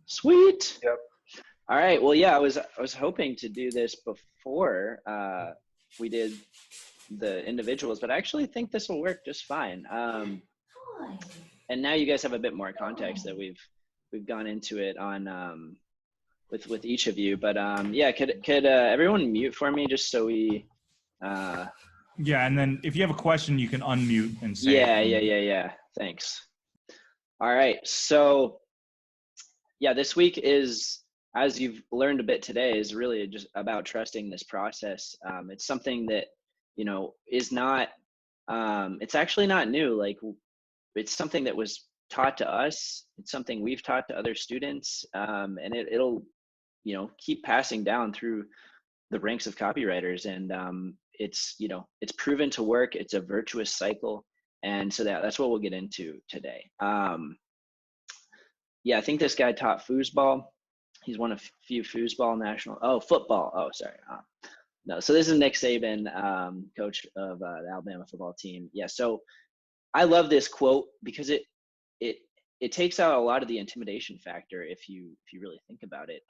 Sweet. Yep. All right. Well, yeah, I was hoping to do this before we did the individuals, but I actually think this will work just fine. And now you guys have a bit more context that we've gone into it on with each of you. But yeah, could everyone mute for me just so we Yeah, and then if you have a question, you can unmute and say yeah, it. yeah. Thanks. All right. So yeah, this week is, as you've learned a bit today, is really just about trusting this process. It's something that, is not, it's actually not new. Like, it's something that was taught to us. It's something we've taught to other students. And it'll, keep passing down through the ranks of copywriters. And it's proven to work. It's a virtuous cycle. And so that's what we'll get into today. Yeah, I think this guy taught foosball. He's won a few football. Oh, sorry. No, so this is Nick Saban, coach of the Alabama football team. Yeah, so I love this quote because it takes out a lot of the intimidation factor if you really think about it.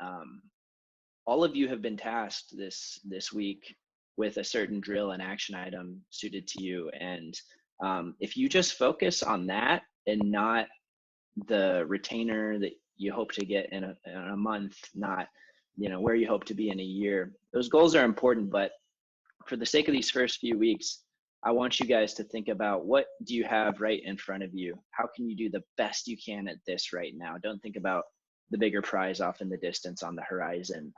All of you have been tasked this week with a certain drill and action item suited to you, and if you just focus on that and not the retainer that you hope to get in a month, not where you hope to be in a year. Those goals are important, but for the sake of these first few weeks, I want you guys to think about, what do you have right in front of you? How can you do the best you can at this right now? Don't think about the bigger prize off in the distance on the horizon.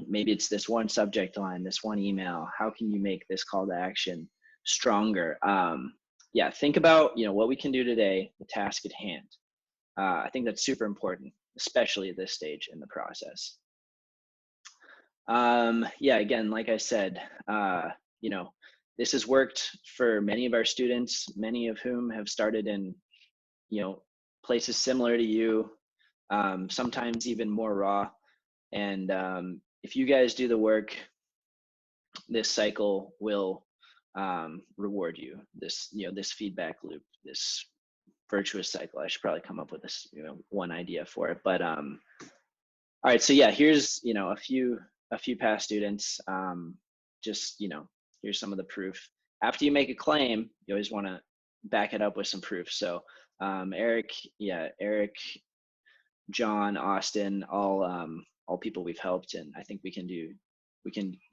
Maybe it's this one subject line, this one email. How can you make this call to action stronger? Yeah, think about what we can do today, the task at hand. I think that's super important, especially at this stage in the process. Yeah, again, like I said, this has worked for many of our students, many of whom have started in places similar to you, sometimes even more raw. And if you guys do the work, this cycle will reward you. This feedback loop, this virtuous cycle. I should probably come up with this one idea for it. But all right, so yeah, here's a few past students. Just here's some of the proof. After you make a claim, you always want to back it up with some proof. So Eric, John, Austin, all people we've helped, and I think we can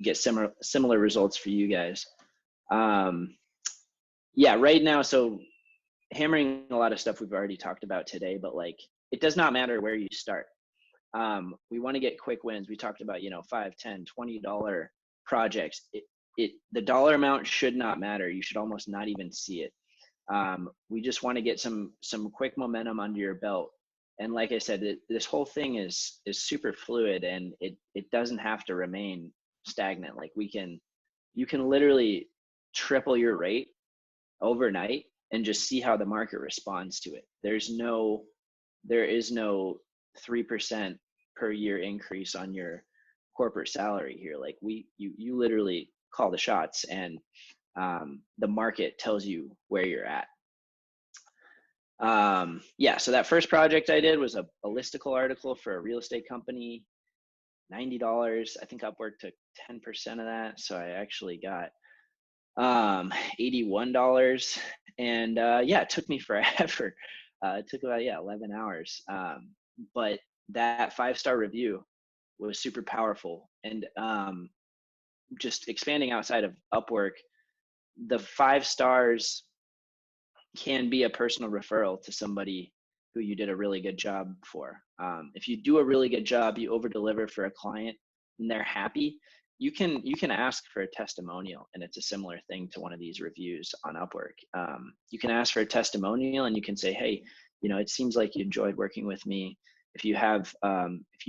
get similar results for you guys. Yeah, right now, so hammering a lot of stuff we've already talked about today, but like, it does not matter where you start. We want to get quick wins. We talked about, $5, $10, $20 projects. The dollar amount should not matter. You should almost not even see it. We just want to get some quick momentum under your belt. And like I said, this whole thing is super fluid, and it doesn't have to remain stagnant. Like, you can literally triple your rate overnight and just see how the market responds to it. There is no 3% per year increase on your corporate salary here. Like, you literally call the shots, and the market tells you where you're at. Yeah, so that first project I did was a listicle article for a real estate company, $90. I think Upwork took 10% of that, so I actually got $81. And yeah, it took me forever. It took about 11 hours. But that 5-star review was super powerful. And just expanding outside of Upwork, the 5 stars can be a personal referral to somebody who you did a really good job for. If you do a really good job, you over deliver for a client and they're happy, you can ask for a testimonial, and it's a similar thing to one of these reviews on Upwork. You can ask for a testimonial, and you can say, hey, it seems like you enjoyed working with me. If you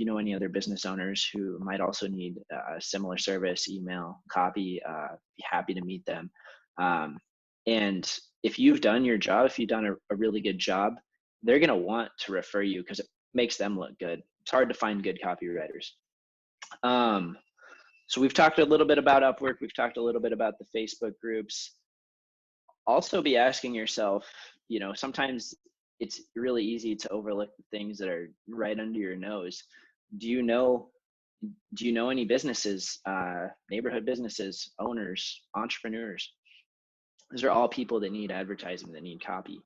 know any other business owners who might also need a similar service, email, copy, be happy to meet them. And if you've done your job, if you've done a really good job, they're going to want to refer you because it makes them look good. It's hard to find good copywriters. So we've talked a little bit about Upwork. We've talked a little bit about the Facebook groups. Also be asking yourself, sometimes it's really easy to overlook the things that are right under your nose. Do you know any businesses, neighborhood businesses, owners, entrepreneurs? Those are all people that need advertising, that need copy.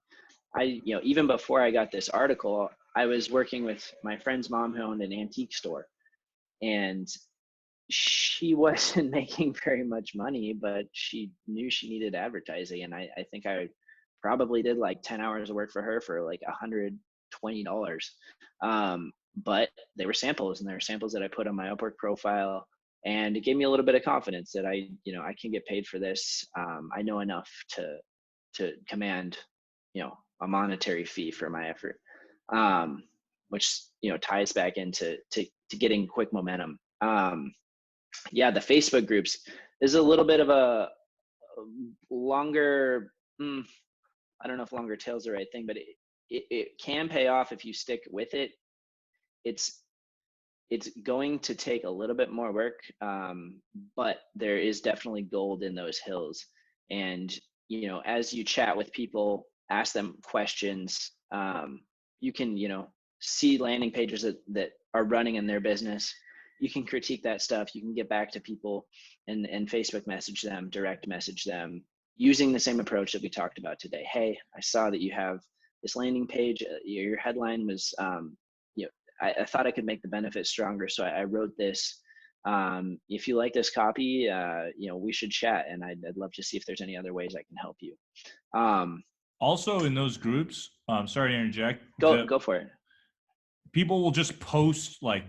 Even before I got this article, I was working with my friend's mom who owned an antique store, and she wasn't making very much money, but she knew she needed advertising. And I think I probably did like 10 hours of work for her for like $120. But they were samples, and they were samples that I put on my Upwork profile. And it gave me a little bit of confidence that I can get paid for this. I know enough to command, a monetary fee for my effort, which, ties back into to getting quick momentum. Yeah, the Facebook groups is a little bit of a longer, I don't know if longer tail's the right thing, but it can pay off if you stick with it. It's going to take a little bit more work, but there is definitely gold in those hills. And, as you chat with people, ask them questions, you can, see landing pages that are running in their business. You can critique that stuff. You can get back to people and Facebook message them, direct message them, using the same approach that we talked about today. Hey, I saw that you have this landing page. Your headline was, I thought I could make the benefit stronger, so I wrote this. If you like this copy, we should chat, and I'd love to see if there's any other ways I can help you. Also, in those groups, sorry to interject. Go for it. People will just post like,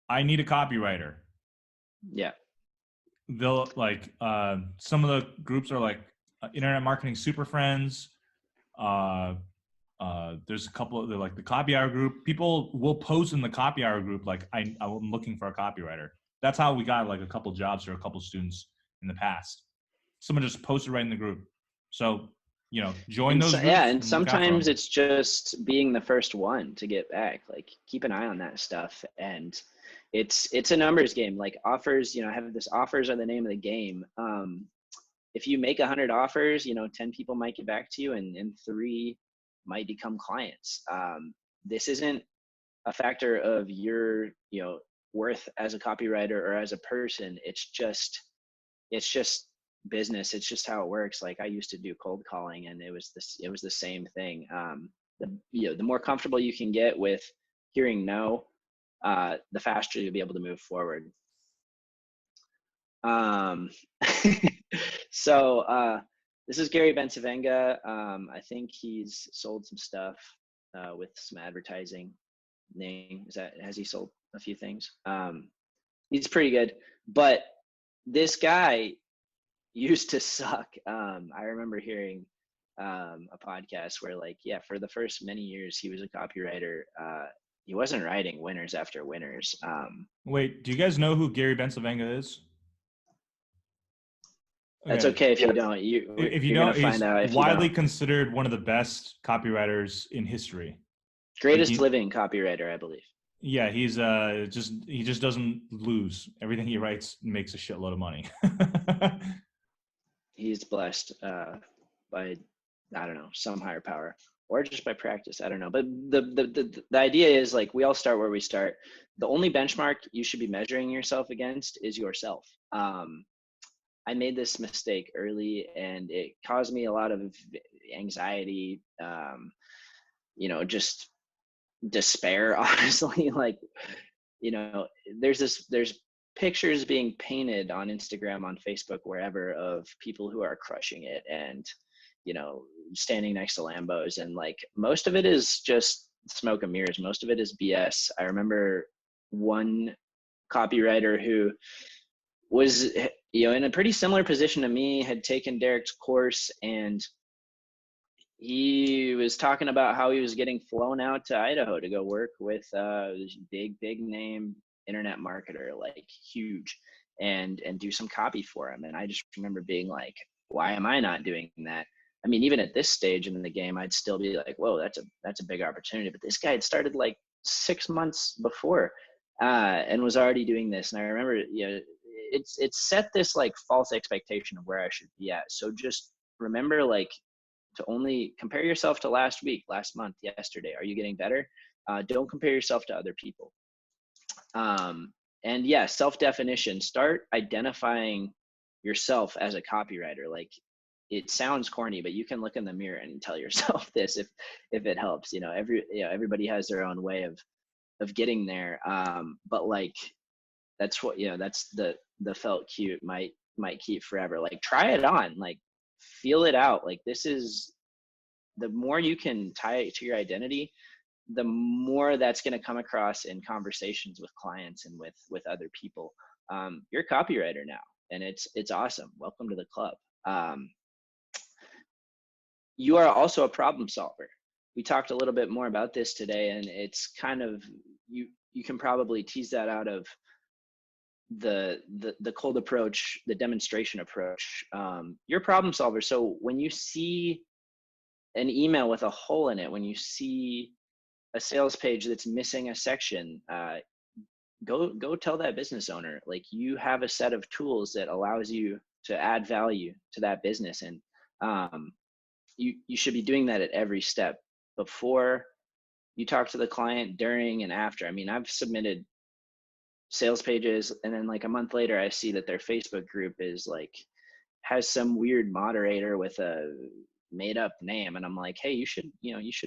"I need a copywriter." Yeah. They'll like some of the groups are like Internet Marketing Super Friends. There's a couple of like the copy hour group. People will post in the copy hour group like, I'm looking for a copywriter. That's how we got like a couple jobs for a couple students in the past. Someone just posted right in the group. So, join those groups. Yeah, and sometimes it's just being the first one to get back. Like, keep an eye on that stuff. And it's a numbers game. Like offers, I have this, offers are the name of the game. If you make 100 offers, 10 people might get back to you, and 3 might become clients. This isn't a factor of your, worth as a copywriter or as a person. It's just business. It's just how it works. Like, I used to do cold calling, and it was the same thing. The more comfortable you can get with hearing no, the faster you'll be able to move forward. So this is Gary Bensavenga. I think he's sold some stuff with some advertising. Has he sold a few things? He's pretty good, but this guy used to suck. I remember hearing a podcast where, like, for the first many years he was a copywriter. He wasn't writing winners after winners. Wait, do you guys know who Gary Bensavenga is? That's okay if you don't. If you don't, he's widely considered one of the best copywriters in history. Greatest living copywriter, I believe. Yeah, he's he just doesn't lose. Everything he writes makes a shitload of money. He's blessed by, I don't know, some higher power, or just by practice. I don't know. But the idea is, like, we all start where we start. The only benchmark you should be measuring yourself against is yourself. I made this mistake early, and it caused me a lot of anxiety, just despair, honestly. Like, there's pictures being painted on Instagram, on Facebook, wherever, of people who are crushing it and, standing next to Lambos. And, like, most of it is just smoke and mirrors. Most of it is BS. I remember one copywriter who was, in a pretty similar position to me, had taken Derek's course, and he was talking about how he was getting flown out to Idaho to go work with this big name internet marketer, like huge, and do some copy for him. And I just remember being like, why am I not doing that? I mean, even at this stage in the game, I'd still be like, whoa, that's a big opportunity. But this guy had started like 6 months before and was already doing this. And I remember, it's set this like false expectation of where I should be at. So just remember, like, to only compare yourself to last week, last month, yesterday. Are you getting better? Don't compare yourself to other people. And yeah, self-definition, start identifying yourself as a copywriter. Like, it sounds corny, but you can look in the mirror and tell yourself this if it helps. Everybody has their own way of getting there. But like, that's what, that's the felt cute might keep forever. Like, try it on, like, feel it out. Like, this is, the more you can tie it to your identity, the more that's going to come across in conversations with clients and with other people. You're a copywriter now, and it's awesome. Welcome to the club. You are also a problem solver. We talked a little bit more about this today, and it's kind of, you can probably tease that out of the cold approach, the demonstration approach. You're a problem solver. So when you see an email with a hole in it, when you see a sales page that's missing a section, go tell that business owner, like, you have a set of tools that allows you to add value to that business. And you should be doing that at every step, before you talk to the client, during and after. I mean, I've submitted sales pages, and then like a month later, I see that their Facebook group has some weird moderator with a made up name. And I'm like, hey, you should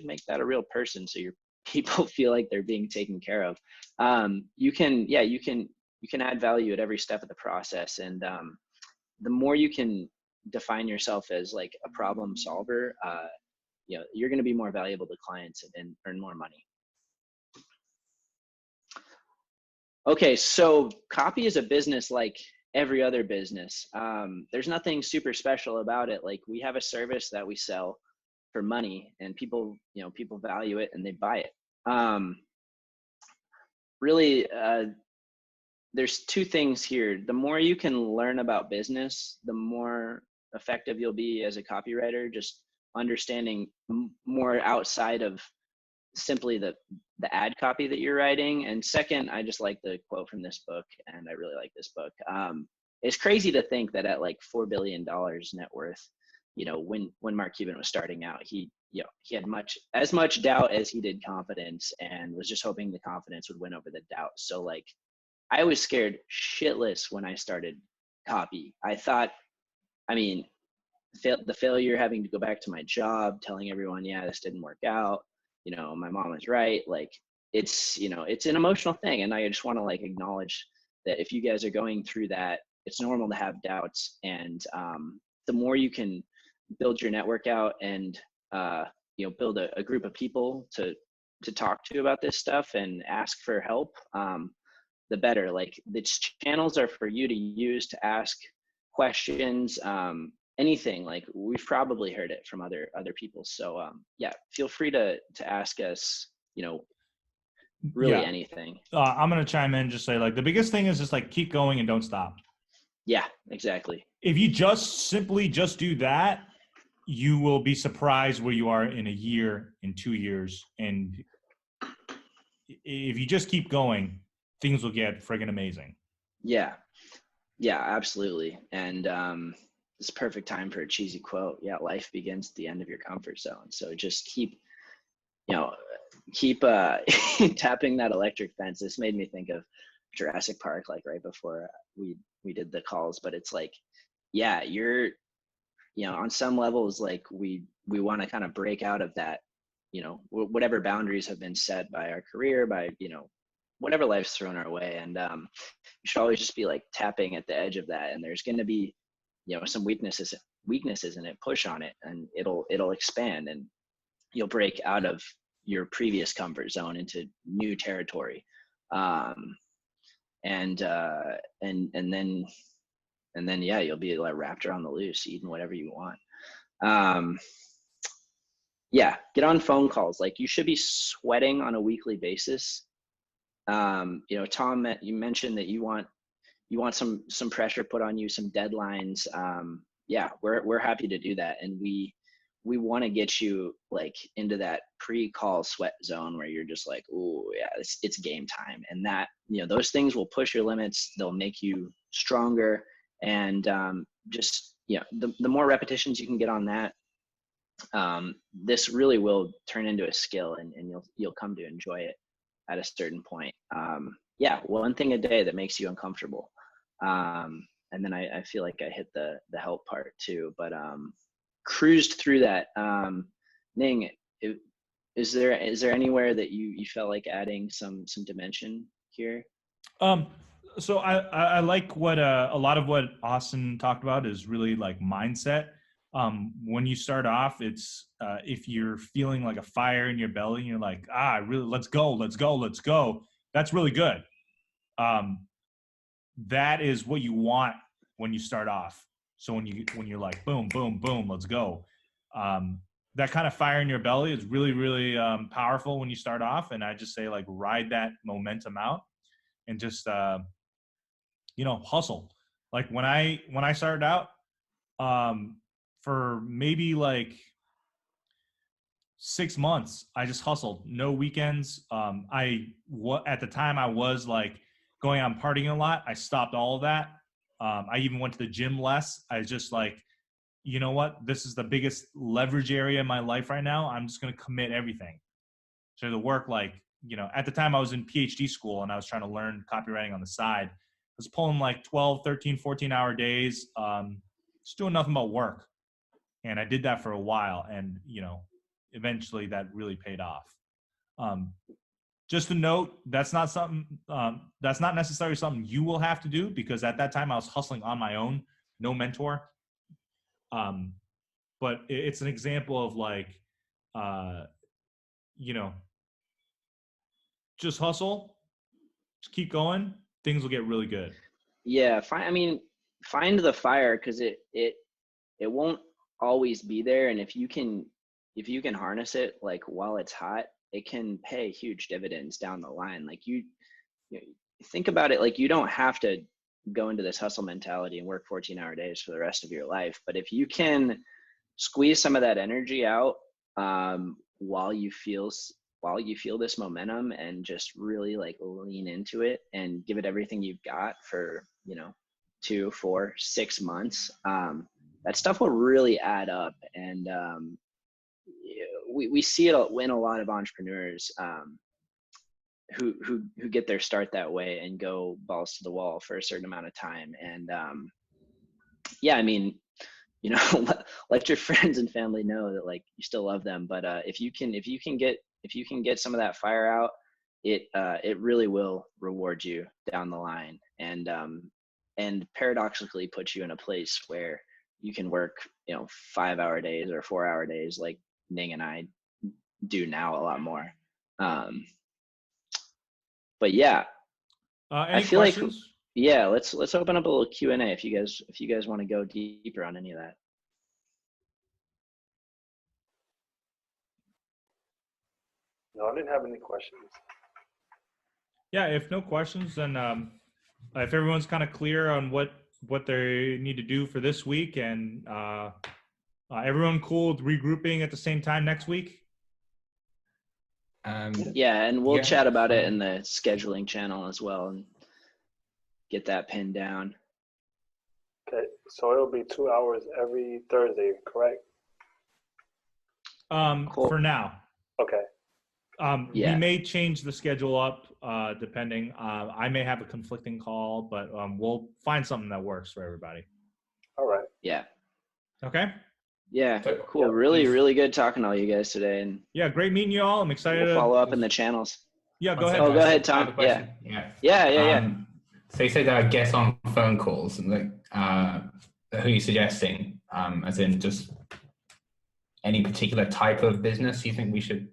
make that a real person, so your people feel like they're being taken care of. You can add value at every step of the process. And the more you can define yourself as like a problem solver, you're going to be more valuable to clients and earn more money. Okay, so copy is a business like every other business. There's nothing super special about it. Like, we have a service that we sell for money, and people value it and they buy it. Really, there's two things here. The more you can learn about business, the more effective you'll be as a copywriter, just understanding more outside of simply the ad copy that you're writing. And second, I just like the quote from this book, and I really like this book. It's crazy to think that at like $4 billion net worth, when Mark Cuban was starting out, he had as much doubt as he did confidence, and was just hoping the confidence would win over the doubt. So like, I was scared shitless when I started copy. I thought, the failure, having to go back to my job, telling everyone, yeah, this didn't work out. My mom was right. Like, it's an emotional thing. And I just want to like acknowledge that if you guys are going through that, it's normal to have doubts. And the more you can build your network out and, build a group of people to talk to about this stuff and ask for help, the better. Like, the channels are for you to use to ask questions, anything. Like, we've probably heard it from other people. So yeah, feel free to ask us, really anything. I'm going to chime in and just say, like, the biggest thing is just like, keep going and don't stop. Yeah, exactly. If you just do that, you will be surprised where you are in a year, in 2 years. And if you just keep going, things will get friggin' amazing. Yeah, absolutely. And it's perfect time for a cheesy quote. Yeah, life begins at the end of your comfort zone. So just keep tapping that electric fence. This made me think of Jurassic Park, like right before we did the calls. But it's like, yeah, you're, on some levels, like we want to kind of break out of that, whatever boundaries have been set by our career, by, whatever life's thrown our way. And you should always just be like tapping at the edge of that. And there's going to be, some weaknesses in it, push on it, and it'll expand, and you'll break out of your previous comfort zone into new territory. And then yeah, you'll be like wrapped around the loose, eating whatever you want. Yeah, get on phone calls. Like, you should be sweating on a weekly basis. Tom, you mentioned that you want some pressure put on you, some deadlines. Yeah, we're happy to do that. And we want to get you like into that pre-call sweat zone where you're just like, oh yeah, it's game time. And that, those things will push your limits. They'll make you stronger. And just, the more repetitions you can get on that, this really will turn into a skill, and you'll come to enjoy it at a certain point. Yeah, one thing a day that makes you uncomfortable. And then I feel like I hit the help part too, but cruised through that. Ning, is there anywhere that you felt like adding some dimension here? So I like what a lot of what Austin talked about is really like mindset. When you start off, it's if you're feeling like a fire in your belly and you're like, really, let's go. That's really good. That is what you want when you start off. So when you're like, boom, boom, boom, let's go. That kind of fire in your belly is really, really powerful when you start off. And I just say like, ride that momentum out and just, hustle. Like when I started out, for maybe like 6 months, I just hustled, no weekends. At the time I was like going out and partying a lot. I stopped all of that. I even went to the gym less. I just like, you know what? This is the biggest leverage area in my life right now. I'm just going to commit everything to the work. Like, at the time I was in PhD school and I was trying to learn copywriting on the side. I was pulling like 12, 13, 14-hour days, just doing nothing but work. And I did that for a while. And, eventually that really paid off. Just to note, that's not necessarily something you will have to do, because at that time I was hustling on my own, no mentor. But it's an example of like, just hustle, just keep going. Things will get really good. Yeah. Find the fire, because it won't always be there. And if you can harness it, like while it's hot, it can pay huge dividends down the line. Like you think about it, like you don't have to go into this hustle mentality and work 14-hour days for the rest of your life. But if you can squeeze some of that energy out while you feel this momentum, and just really like lean into it and give it everything you've got for 2, 4, 6 months, that stuff will really add up. And we see it in a lot of entrepreneurs who get their start that way and go balls to the wall for a certain amount of time. And let your friends and family know that like you still love them. But if you can get some of that fire out, it really will reward you down the line, and paradoxically put you in a place where you can work 5-hour days or 4-hour days, like Ning and I do now a lot more. But yeah, any I feel questions? like, yeah, let's open up a little Q&A if you guys want to go deeper on any of that. No, I didn't have any questions. Yeah, if no questions, then if everyone's kind of clear on what they need to do for this week, and everyone cool with regrouping at the same time next week? Yeah, and we'll chat about it in the scheduling channel as well and get that pinned down. Okay, so it'll be 2 hours every Thursday, correct? Cool. For now. Okay. Yeah. We may change the schedule up depending. I may have a conflicting call, but we'll find something that works for everybody. All right. Yeah. Okay. Yeah. Cool. Yep. Really good talking to all you guys today. And yeah, great meeting you all. I'm excited to follow up in the channels. Yeah, go ahead. Oh, go ahead, Tom. Yeah. So you said get on phone calls, and like who are you suggesting? As in just any particular type of business you think we should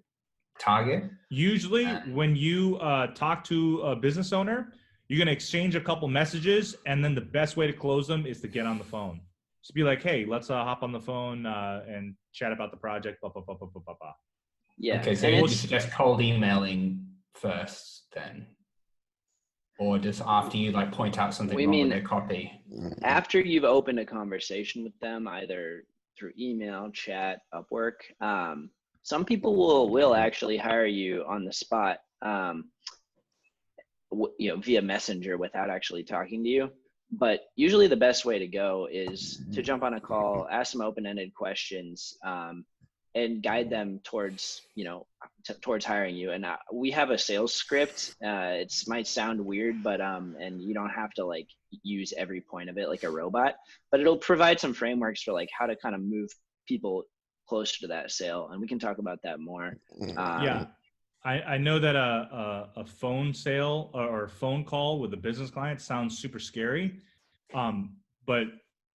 target? Usually when you talk to a business owner, you're going to exchange a couple messages, and then the best way to close them is to get on the phone. Just be like, hey, let's hop on the phone and chat about the project, blah, blah, blah, blah, blah, blah, blah. Yeah. Okay, so you suggest cold emailing first then? Or just after you like point out something wrong with their copy? After you've opened a conversation with them, either through email, chat, Upwork, some people will actually hire you on the spot, via Messenger without actually talking to you. But usually the best way to go is to jump on a call, ask some open-ended questions, and guide them towards, towards hiring you. And we have a sales script. It might sound weird, but and you don't have to like use every point of it like a robot, but it'll provide some frameworks for like how to kind of move people closer to that sale. And we can talk about that more. Yeah. I know that a phone sale or a phone call with a business client sounds super scary. But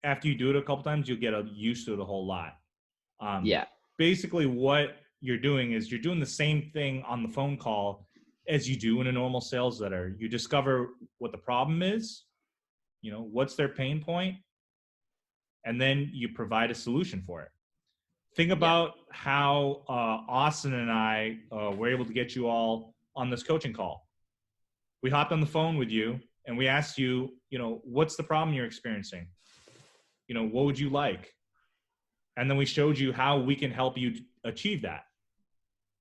after you do it a couple times, you'll get used to it a whole lot. Basically what you're doing is you're doing the same thing on the phone call as you do in a normal sales letter. You discover what the problem is, what's their pain point, and then you provide a solution for it. Think about how Austin and I were able to get you all on this coaching call. We hopped on the phone with you and we asked you, what's the problem you're experiencing? What would you like? And then we showed you how we can help you achieve that,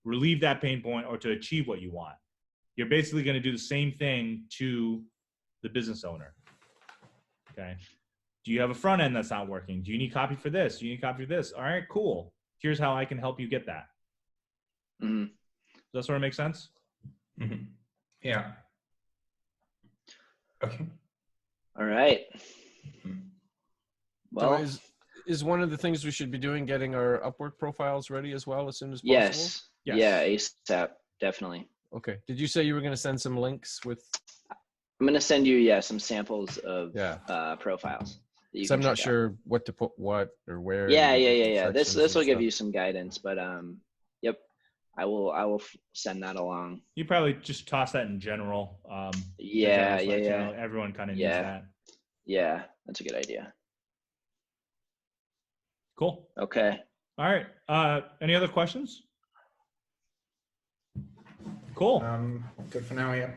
relieve that pain point, or to achieve what you want. You're basically going to do the same thing to the business owner. Okay. Do you have a front end that's not working? Do you need copy for this? Do you need copy for this? All right, cool. Here's how I can help you get that. Mm-hmm. Does that sort of make sense? Mm-hmm. Yeah. Okay. All right. Well, so is one of the things we should be doing getting our Upwork profiles ready as well as soon as possible? Yes. Yeah, ASAP, definitely. Okay. Did you say you were going to send some links with? I'm going to send you, some samples of profiles. So I'm not sure what to put what or where. Yeah. This will give you some guidance, but yep, I will send that along. You probably just toss that in general. Yeah. Everyone kind of needs that. Yeah, that's a good idea. Cool. Okay. All right. Any other questions? Cool. Good for now. Yeah.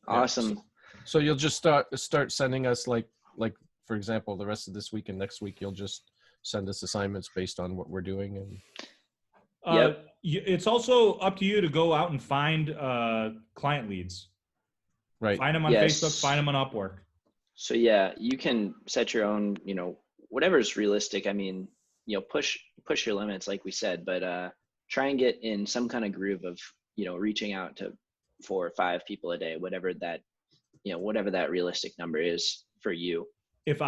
Awesome. So you'll just start sending us like for example, the rest of this week and next week, you'll just send us assignments based on what we're doing. And it's also up to you to go out and find client leads. Right. Find them on Facebook, find them on Upwork. So you can set your own, whatever's realistic. I mean, push your limits, like we said, but try and get in some kind of groove of, reaching out to 4 or 5 people a day, whatever that realistic number is for you. If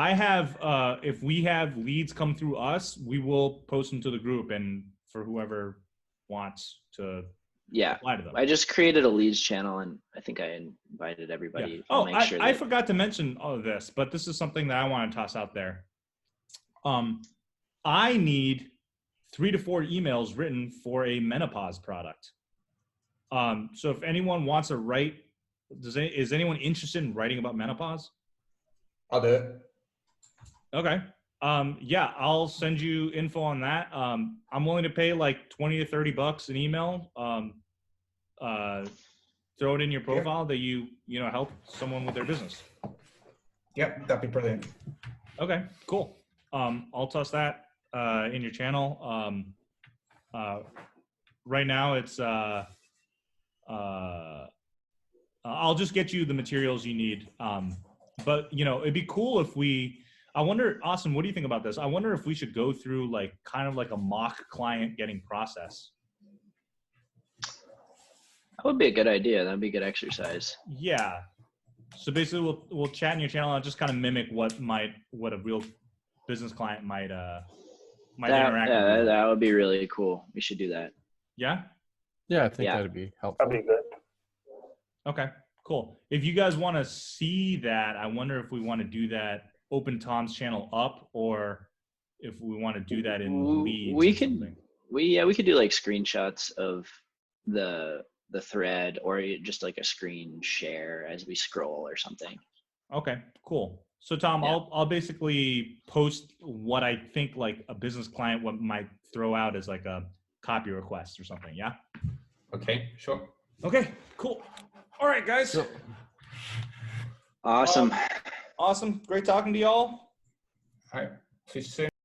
we have leads come through us, we will post them to the group and for whoever wants to apply to them. I just created a leads channel and I think I invited everybody. Yeah. I forgot to mention all of this, but this is something that I want to toss out there. I need 3 to 4 emails written for a menopause product. So if anyone wants to write, is anyone interested in writing about menopause? I'll do it. Okay. I'll send you info on that. I'm willing to pay like $20 to $30 an email. Throw it in your profile that you help someone with their business. Yep, that'd be brilliant. Okay, cool. I'll toss that in your channel. Right now it's I'll just get you the materials you need. But it'd be cool if I wonder, Austin, what do you think about this? I wonder if we should go through like kind of like a mock client getting process. That would be a good idea. That'd be a good exercise. Yeah. So basically we'll chat in your channel and just kind of mimic what a real business client might interact with. That would be really cool. We should do that. Yeah? Yeah, I think that'd be helpful. That'd be good. Okay, cool. If you guys want to see that, I wonder if we want to do that, open Tom's channel up, or if we want to do that in leads. We could do like screenshots of the thread, or just like a screen share as we scroll or something. Okay, cool. So Tom, I'll basically post what I think like a business client might throw out as like a copy request or something. Yeah. Okay, sure. Okay, cool. All right, guys. Awesome. Awesome. Great talking to y'all. All right. See you soon.